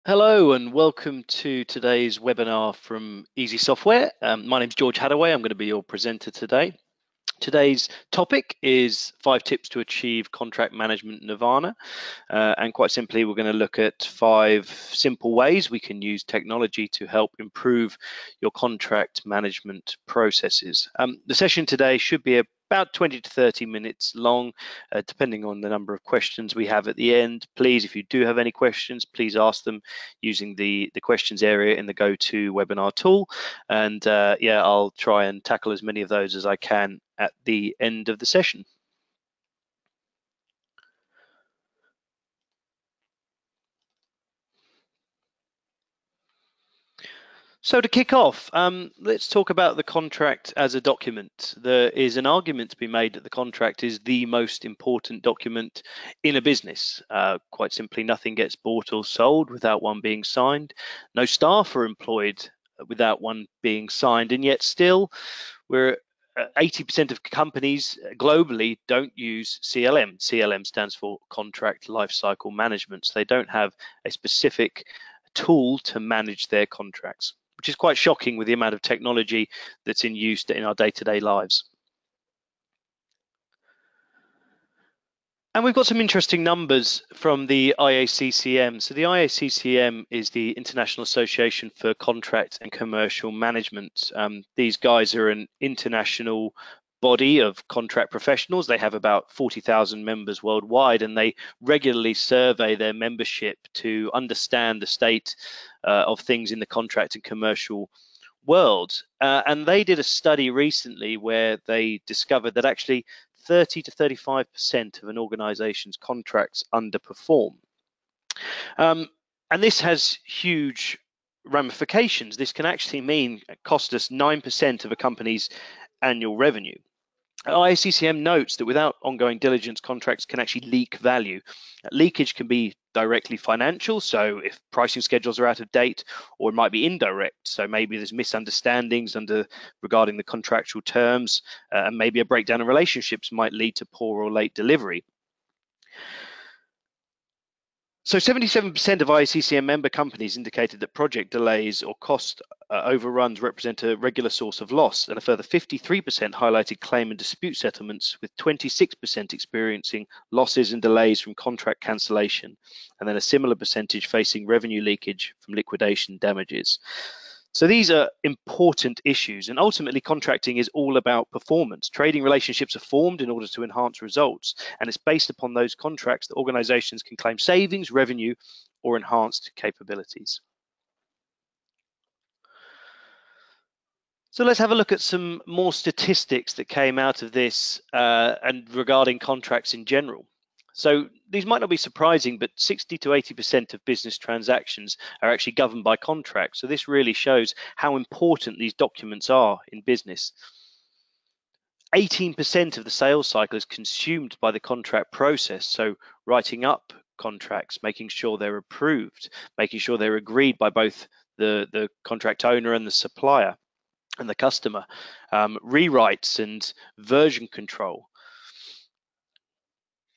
Hello and welcome to today's webinar from Easy Software. My name is George Hadaway. I'm going to be your presenter today. Today's topic is 5 tips to achieve contract management Nirvana. And quite simply, we're going to look at 5 simple ways we can use technology to help improve your contract management processes. The session today should be about 20 to 30 minutes long, depending on the number of questions we have at the end. Please, if you do have any questions, please ask them using the questions area in the GoToWebinar tool. And yeah, I'll try and tackle as many of those as I can at the end of the session. So to kick off, let's talk about the contract as a document. There is an argument to be made that the contract is the most important document in a business. Quite simply, nothing gets bought or sold without one being signed. No staff are employed without one being signed, and yet still we're 80% of companies globally don't use CLM. CLM stands for Contract Lifecycle Management. So they don't have a specific tool to manage their contracts, which is quite shocking with the amount of technology that's in use in our day-to-day lives. And we've got some interesting numbers from the IACCM. So the IACCM is the International Association for Contract and Commercial Management. These guys are an international body of contract professionals. They have about 40,000 members worldwide, and they regularly survey their membership to understand the state of things in the contract and commercial world. And they did a study recently where they discovered that actually 30 to 35% of an organization's contracts underperform. And this has huge ramifications. This can actually mean cost us 9% of a company's annual revenue. IACCM notes that without ongoing diligence, contracts can actually leak value. Leakage can be directly financial, so if pricing schedules are out of date, or it might be indirect, so maybe there's misunderstandings regarding the contractual terms, and maybe a breakdown in relationships might lead to poor or late delivery. So 77% of IACCM member companies indicated that project delays or cost overruns represent a regular source of loss, and a further 53% highlighted claim and dispute settlements, with 26% experiencing losses and delays from contract cancellation, and then a similar percentage facing revenue leakage from liquidation damages. So these are important issues, and ultimately contracting is all about performance. Trading relationships are formed in order to enhance results, and it's based upon those contracts that organizations can claim savings, revenue, or enhanced capabilities. So let's have a look at some more statistics that came out of this and regarding contracts in general. So these might not be surprising, but 60 to 80% of business transactions are actually governed by contracts. So this really shows how important these documents are in business. 18% of the sales cycle is consumed by the contract process. So writing up contracts, making sure they're approved, making sure they're agreed by both the contract owner and the supplier and the customer, rewrites and version control.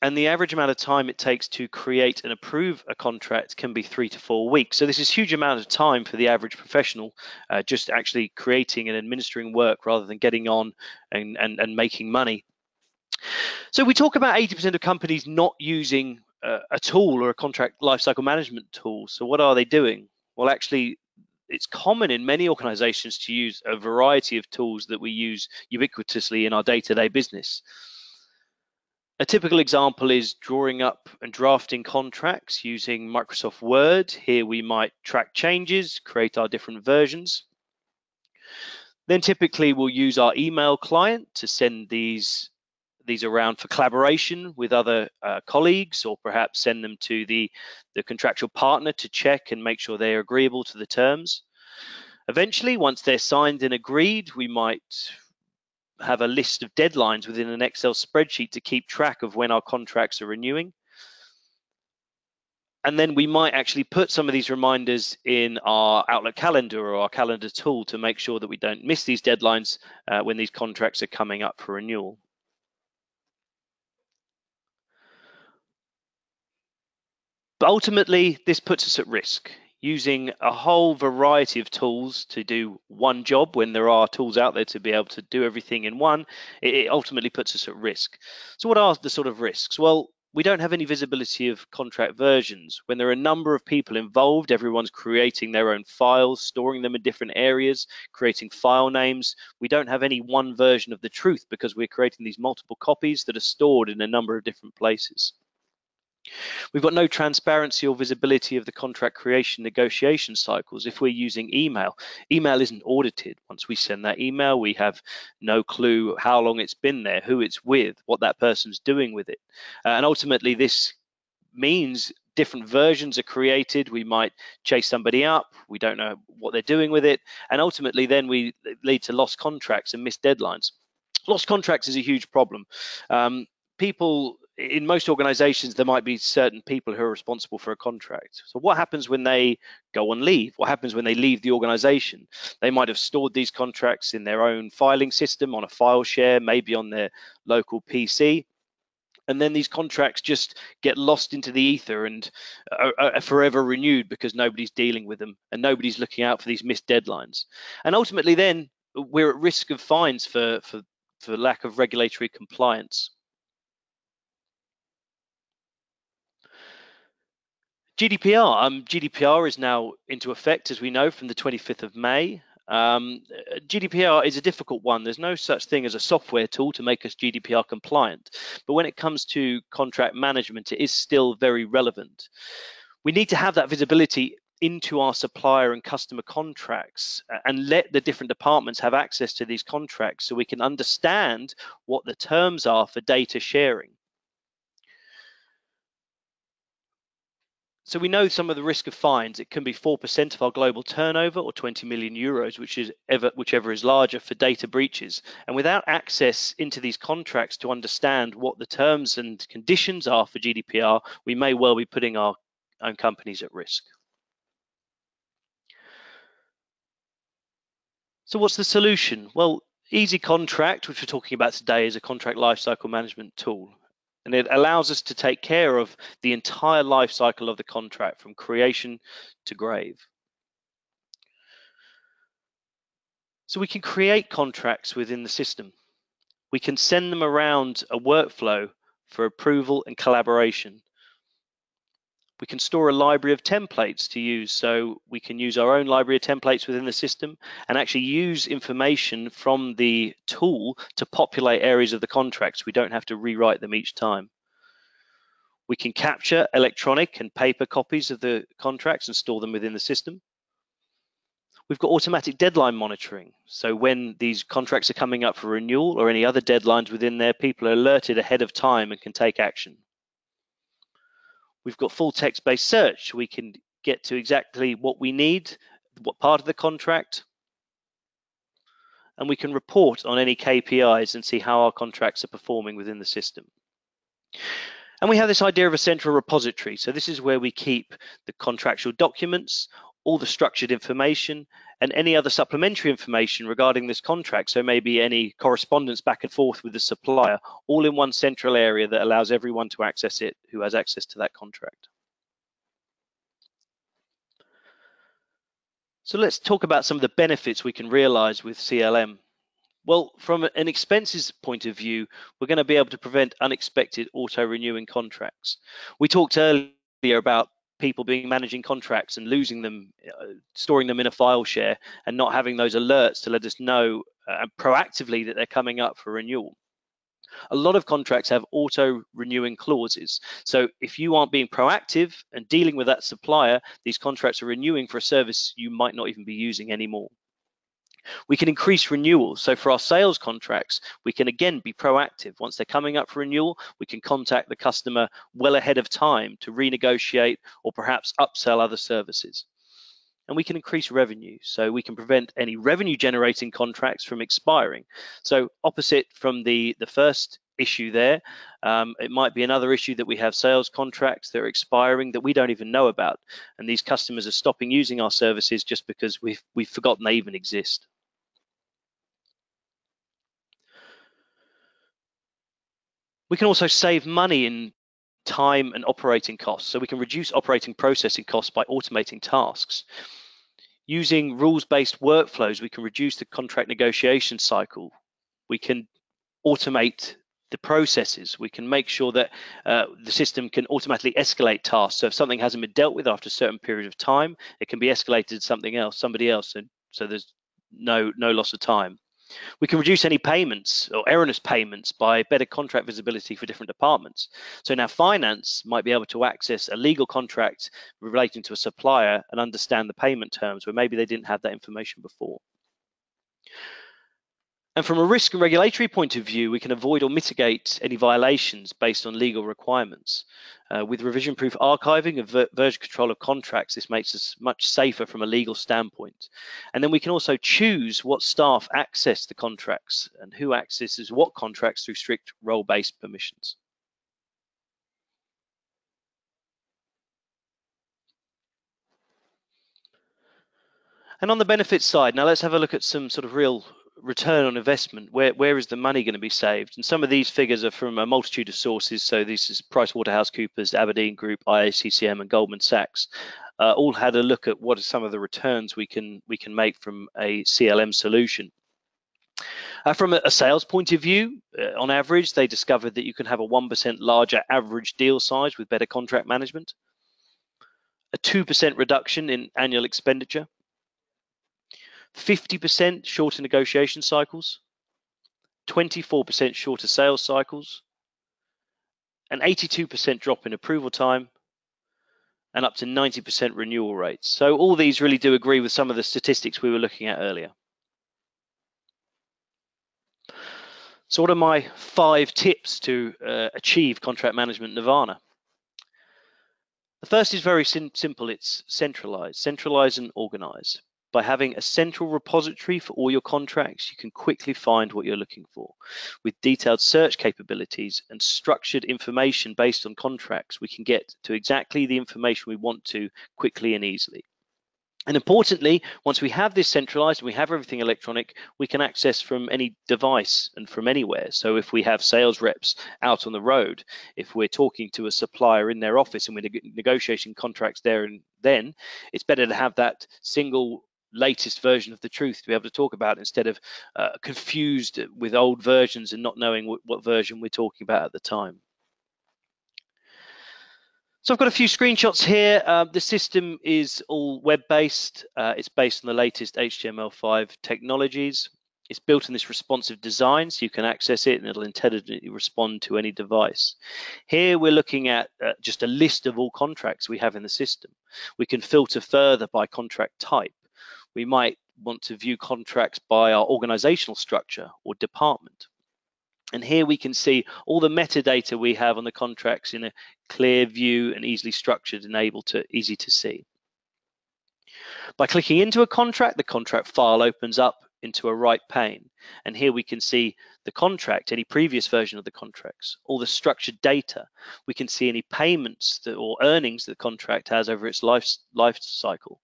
And the average amount of time it takes to create and approve a contract can be 3 to 4 weeks. So this is a huge amount of time for the average professional, just actually creating and administering work rather than getting on and making money. So we talk about 80% of companies not using a tool or a contract lifecycle management tool. So what are they doing? Well, actually, it's common in many organizations to use a variety of tools that we use ubiquitously in our day-to-day business. A typical example is drawing up and drafting contracts using Microsoft Word. Here we might track changes, create our different versions. Then typically we'll use our email client to send these around for collaboration with other colleagues, or perhaps send them to the contractual partner to check and make sure they're agreeable to the terms. Eventually, once they're signed and agreed, we might have a list of deadlines within an Excel spreadsheet to keep track of when our contracts are renewing. And then we might actually put some of these reminders in our Outlook calendar or our calendar tool to make sure that we don't miss these deadlines when these contracts are coming up for renewal. But ultimately, this puts us at risk. using a whole variety of tools to do one job when there are tools out there to be able to do everything in one, it ultimately puts us at risk. So what are the sort of risks? Well, we don't have any visibility of contract versions. When there are a number of people involved, everyone's creating their own files, storing them in different areas, creating file names. We don't have any one version of the truth because we're creating these multiple copies that are stored in a number of different places. We've got no transparency or visibility of the contract creation negotiation cycles. If we're using email, email isn't audited. Once we send that email, we have no clue how long it's been there, who it's with, what that person's doing with it. And ultimately, this means different versions are created. We might chase somebody up. We don't know what they're doing with it. And ultimately, then we lead to lost contracts and missed deadlines. Lost contracts is a huge problem. People in most organizations, there might be certain people who are responsible for a contract. So what happens when they go on leave? What happens when they leave the organization? They might have stored these contracts in their own filing system on a file share, maybe on their local PC. And then these contracts just get lost into the ether and are forever renewed because nobody's dealing with them and nobody's looking out for these missed deadlines. And ultimately then we're at risk of fines for lack of regulatory compliance. GDPR is now into effect, as we know, from the 25th of May. GDPR is a difficult one. There's no such thing as a software tool to make us GDPR compliant. But when it comes to contract management, it is still very relevant. We need to have that visibility into our supplier and customer contracts and let the different departments have access to these contracts so we can understand what the terms are for data sharing. So we know some of the risk of fines. It can be 4% of our global turnover or 20 million euros, whichever is larger, for data breaches. And without access into these contracts to understand what the terms and conditions are for GDPR, we may well be putting our own companies at risk. So what's the solution? Well, Easy Contract, which we're talking about today, is a contract lifecycle management tool. And it allows us to take care of the entire life cycle of the contract from creation to grave. So we can create contracts within the system. We can send them around a workflow for approval and collaboration. We can store a library of templates to use, so we can use our own library of templates within the system and actually use information from the tool to populate areas of the contracts. We don't have to rewrite them each time. We can capture electronic and paper copies of the contracts and store them within the system. We've got automatic deadline monitoring. So when these contracts are coming up for renewal or any other deadlines within there, people are alerted ahead of time and can take action. We've got full text-based search. We can get to exactly what we need, what part of the contract, and we can report on any KPIs and see how our contracts are performing within the system. And we have this idea of a central repository. So this is where we keep the contractual documents, all the structured information, and any other supplementary information regarding this contract. So maybe any correspondence back and forth with the supplier, all in one central area that allows everyone to access it who has access to that contract. So let's talk about some of the benefits we can realize with CLM. Well, from an expenses point of view, we're going to be able to prevent unexpected auto-renewing contracts. We talked earlier about people managing contracts and losing them, storing them in a file share and not having those alerts to let us know proactively that they're coming up for renewal. A lot of contracts have auto-renewing clauses. So if you aren't being proactive and dealing with that supplier, these contracts are renewing for a service you might not even be using anymore. We can increase renewals. So for our sales contracts, we can again be proactive. Once they're coming up for renewal, we can contact the customer well ahead of time to renegotiate or perhaps upsell other services. And we can increase revenue. So we can prevent any revenue generating contracts from expiring. So opposite from the first issue there, it might be another issue that we have sales contracts that are expiring that we don't even know about. And these customers are stopping using our services just because we've forgotten they even exist. We can also save money in time and operating costs. So we can reduce operating processing costs by automating tasks. Using rules-based workflows, we can reduce the contract negotiation cycle. We can automate the processes. We can make sure that the system can automatically escalate tasks. So if something hasn't been dealt with after a certain period of time, it can be escalated to something else, somebody else, and so there's no loss of time. We can reduce any payments or erroneous payments by better contract visibility for different departments. So now finance might be able to access a legal contract relating to a supplier and understand the payment terms where maybe they didn't have that information before. And from a risk and regulatory point of view, we can avoid or mitigate any violations based on legal requirements. With revision-proof archiving of version control of contracts, this makes us much safer from a legal standpoint. And then we can also choose what staff access the contracts and who accesses what contracts through strict role-based permissions. And on the benefits side, now let's have a look at some sort of real return on investment. Where is the money going to be saved? And some of these figures are from a multitude of sources. So this is PricewaterhouseCoopers, Aberdeen Group, IACCM, and Goldman Sachs. All had a look at what are some of the returns we can make from a CLM solution. From a sales point of view, on average, they discovered that you can have a 1% larger average deal size with better contract management, a 2% reduction in annual expenditure, 50% shorter negotiation cycles, 24% shorter sales cycles, an 82% drop in approval time, and up to 90% renewal rates. So all these really do agree with some of the statistics we were looking at earlier. So what are my 5 tips to achieve contract management Nirvana? The first is very simple. It's centralize and organize. By having a central repository for all your contracts, you can quickly find what you're looking for. With detailed search capabilities and structured information based on contracts, we can get to exactly the information we want to quickly and easily. And importantly, once we have this centralized and we have everything electronic, we can access from any device and from anywhere. So if we have sales reps out on the road, if we're talking to a supplier in their office and we're negotiating contracts there and then, it's better to have that single latest version of the truth to be able to talk about instead of confused with old versions and not knowing what version we're talking about at the time. So I've got a few screenshots here. The system is all web-based. It's based on the latest HTML5 technologies. It's built in this responsive design, so you can access it and it'll intelligently respond to any device. Here we're looking at just a list of all contracts we have in the system. We can filter further by contract type. We might want to view contracts by our organizational structure or department. And here we can see all the metadata we have on the contracts in a clear view and easily structured and easy to see. By clicking into a contract, the contract file opens up into a right pane. And here we can see the contract, any previous version of the contracts, all the structured data. We can see any payments or earnings that the contract has over its life cycle.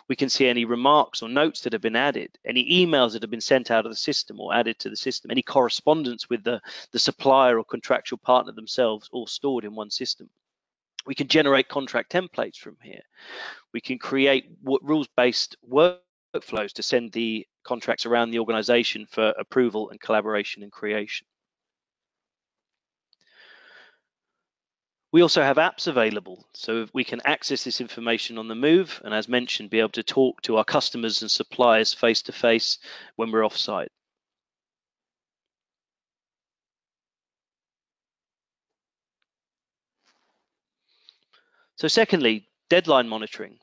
We can see any remarks or notes that have been added, any emails that have been sent out of the system or added to the system, any correspondence with the supplier or contractual partner themselves, all stored in one system. We can generate contract templates from here. We can create rules-based workflows to send the contracts around the organization for approval and collaboration and creation. We also have apps available, so we can access this information on the move and, as mentioned, be able to talk to our customers and suppliers face-to-face when we're off-site. So secondly, deadline monitoring.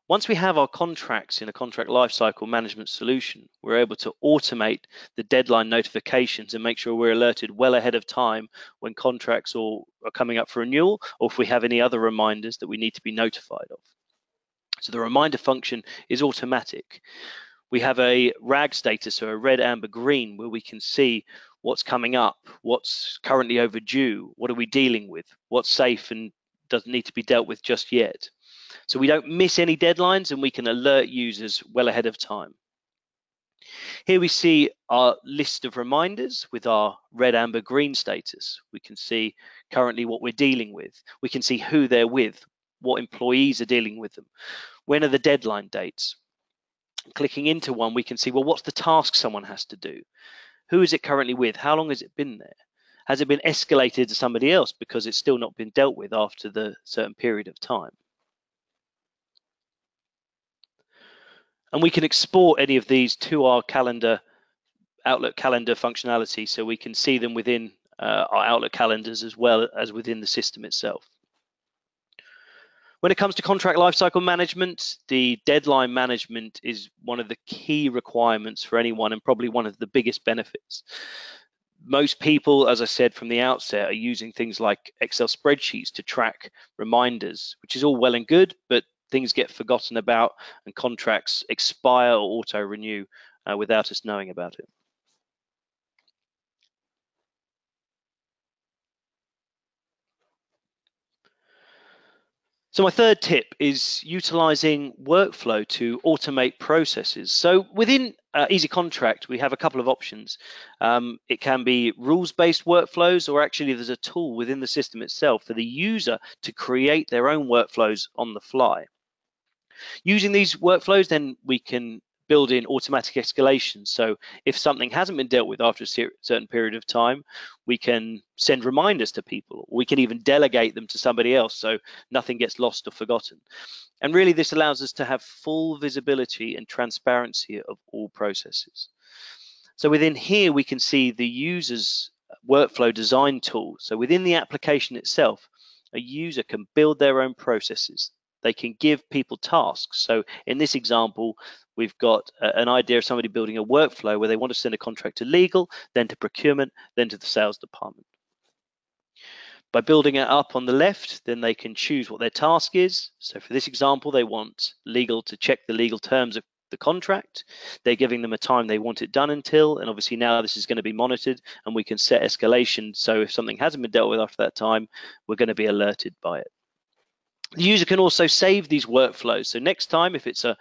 Once we have our contracts in a contract lifecycle management solution, we're able to automate the deadline notifications and make sure we're alerted well ahead of time when contracts are coming up for renewal, or if we have any other reminders that we need to be notified of. So the reminder function is automatic. We have a RAG status, so a red, amber, green, where we can see what's coming up, what's currently overdue, what are we dealing with, what's safe and doesn't need to be dealt with just yet. So we don't miss any deadlines and we can alert users well ahead of time. Here we see our list of reminders with our red, amber, green status. We can see currently what we're dealing with. We can see who they're with, what employees are dealing with them. When are the deadline dates? Clicking into one, we can see, well, what's the task someone has to do? Who is it currently with? How long has it been there? Has it been escalated to somebody else because it's still not been dealt with after the certain period of time? And we can export any of these to our calendar, Outlook calendar functionality, so we can see them within our Outlook calendars as well as within the system itself. When it comes to contract lifecycle management, the deadline management is one of the key requirements for anyone and probably one of the biggest benefits. Most people, as I said from the outset, are using things like Excel spreadsheets to track reminders, which is all well and good, but things get forgotten about and contracts expire or auto-renew without us knowing about it. So my third tip is utilizing workflow to automate processes. So within Easy Contract, we have a couple of options. It can be rules-based workflows, or actually there's a tool within the system itself for the user to create their own workflows on the fly. Using these workflows, then we can build in automatic escalation. So if something hasn't been dealt with after a certain period of time, we can send reminders to people. We can even delegate them to somebody else so nothing gets lost or forgotten. And really, this allows us to have full visibility and transparency of all processes. So within here, we can see the user's workflow design tool. So within the application itself, a user can build their own processes. They can give people tasks. So in this example, we've got an idea of somebody building a workflow where they want to send a contract to legal, then to procurement, then to the sales department. By building it up on the left, then they can choose what their task is. So for this example, they want legal to check the legal terms of the contract. They're giving them a time they want it done until, and obviously now this is going to be monitored and we can set escalation. So if something hasn't been dealt with after that time, we're going to be alerted by it. The user can also save these workflows. So next time, if it's a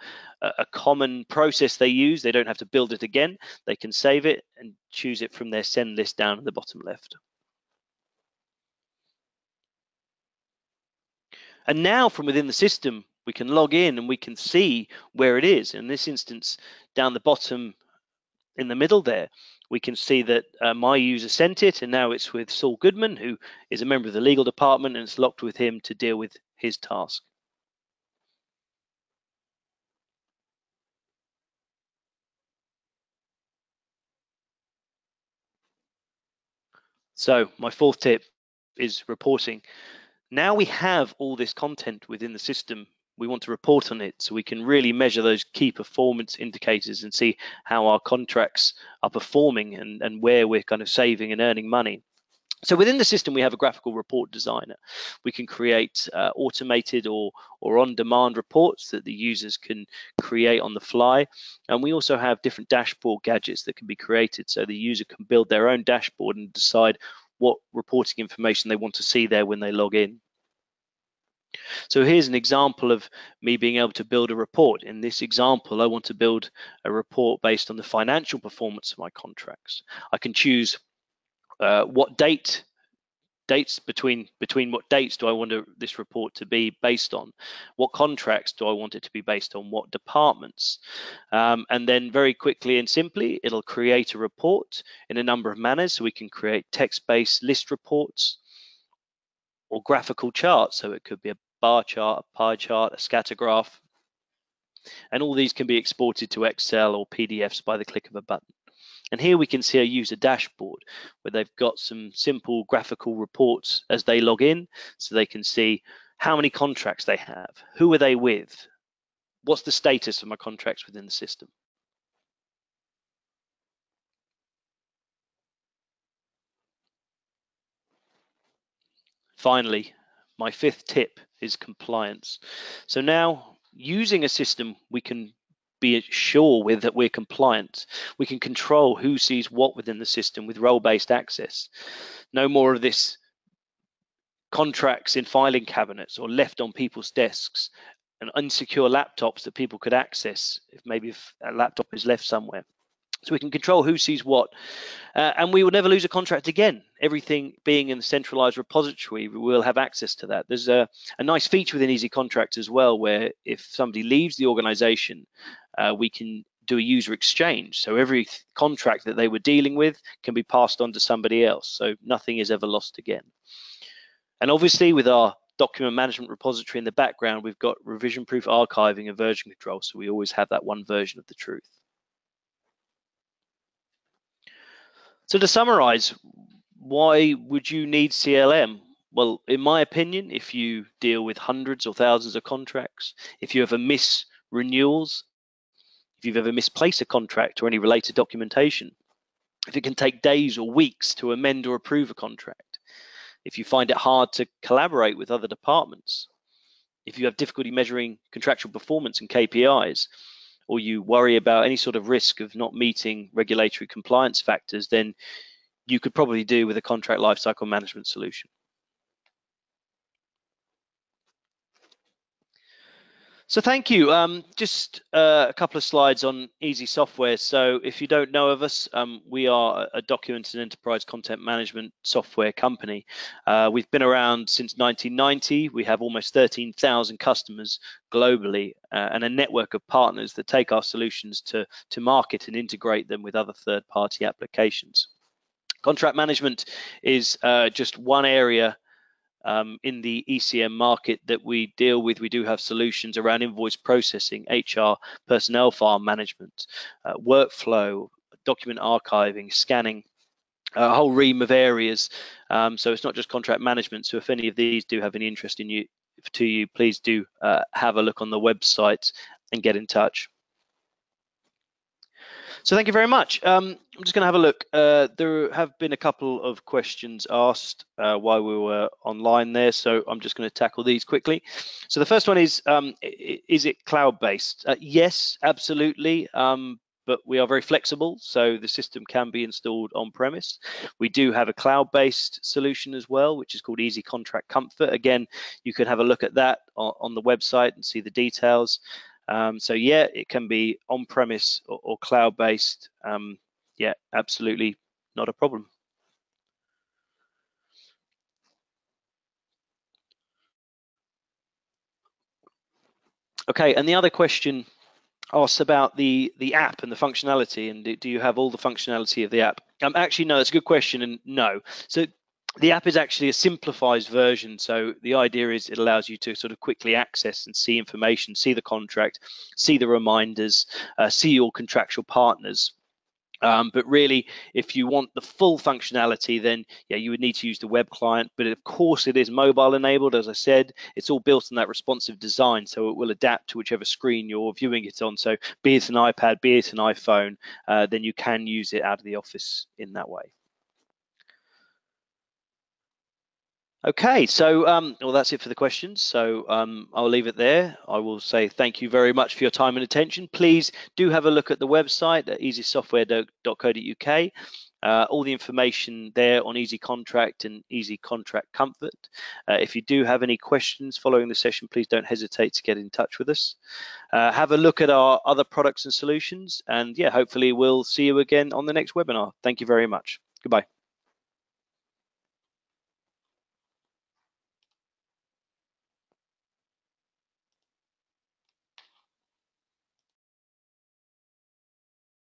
common process they use, they don't have to build it again. They can save it and choose it from their send list down in the bottom left. And now from within the system, we can log in and we can see where it is. In this instance, down the bottom in the middle there, we can see that my user sent it, and now it's with Saul Goodman, who is a member of the legal department, and it's locked with him to deal with his task. So my fourth tip is reporting. Now we have all this content within the system. We want to report on it so we can really measure those key performance indicators and see how our contracts are performing and where we're kind of saving and earning money. So within the system, we have a graphical report designer. We can create automated or on-demand reports that the users can create on the fly. And we also have different dashboard gadgets that can be created so the user can build their own dashboard and decide what reporting information they want to see there when they log in. So here's an example of me being able to build a report. In this example, I want to build a report based on the financial performance of my contracts. I can choose what dates between what dates do I want this report to be based on, what contracts do I want it to be based on, what departments, and then very quickly and simply it'll create a report in a number of manners. So we can create text-based list reports or graphical charts. So it could be a bar chart, a pie chart, a scatter graph, and all these can be exported to Excel or PDFs by the click of a button. And here we can see a user dashboard where they've got some simple graphical reports as they log in, so they can see how many contracts they have, who are they with, what's the status of my contracts within the system. Finally, my fifth tip is compliance. So now using a system, we can be sure with that we're compliant. We can control who sees what within the system with role-based access. No more of this contracts in filing cabinets or left on people's desks and unsecure laptops that people could access if a laptop is left somewhere. So we can control who sees what, and we will never lose a contract again. Everything being in the centralized repository, we will have access to that. There's a nice feature within Easy Contract as well, where if somebody leaves the organization, we can do a user exchange. So every contract that they were dealing with can be passed on to somebody else. So nothing is ever lost again. And obviously with our document management repository in the background, we've got revision-proof archiving and version control. So we always have that one version of the truth. So to summarize, why would you need CLM? Well, in my opinion, if you deal with hundreds or thousands of contracts, if you ever miss renewals, if you've ever misplaced a contract or any related documentation, if it can take days or weeks to amend or approve a contract, if you find it hard to collaborate with other departments, if you have difficulty measuring contractual performance and KPIs, or you worry about any sort of risk of not meeting regulatory compliance factors, then you could probably do with a contract lifecycle management solution. So thank you. Just a couple of slides on Easy Software. So if you don't know of us, we are a document and enterprise content management software company. We've been around since 1990. We have almost 13,000 customers globally and a network of partners that take our solutions to market and integrate them with other third-party applications. Contract management is just one area in the ECM market that we deal with. We do have solutions around invoice processing, HR, personnel file management, workflow, document archiving, scanning, a whole ream of areas. So it's not just contract management. So if any of these do have any interest in you, please do have a look on the website and get in touch. So thank you very much. I'm just going to have a look. There have been a couple of questions asked while we were online there, so I'm just going to tackle these quickly. So the first one is it cloud-based? Yes, absolutely. But we are very flexible, so the system can be installed on-premise. We do have a cloud-based solution as well, which is called Easy Contract Comfort. Again, you can have a look at that on the website and see the details. So yeah, it can be on-premise or cloud-based. Yeah, absolutely not a problem. Okay, and the other question asks about the app and the functionality, and do you have all the functionality of the app? Actually, no, that's a good question, and no. So the app is actually a simplified version. So the idea is it allows you to sort of quickly access and see information, see the contract, see the reminders, see your contractual partners. But really, if you want the full functionality, then yeah, you would need to use the web client. But of course, it is mobile enabled. As I said, it's all built on that responsive design, so it will adapt to whichever screen you're viewing it on. So be it an iPad, be it an iPhone, then you can use it out of the office in that way. Okay, so well, that's it for the questions. So I'll leave it there. I will say thank you very much for your time and attention. Please do have a look at the website at easysoftware.co.uk. All the information there on Easy Contract and Easy Contract Comfort. If you do have any questions following the session, please don't hesitate to get in touch with us. Have a look at our other products and solutions, and yeah, hopefully we'll see you again on the next webinar. Thank you very much. Goodbye.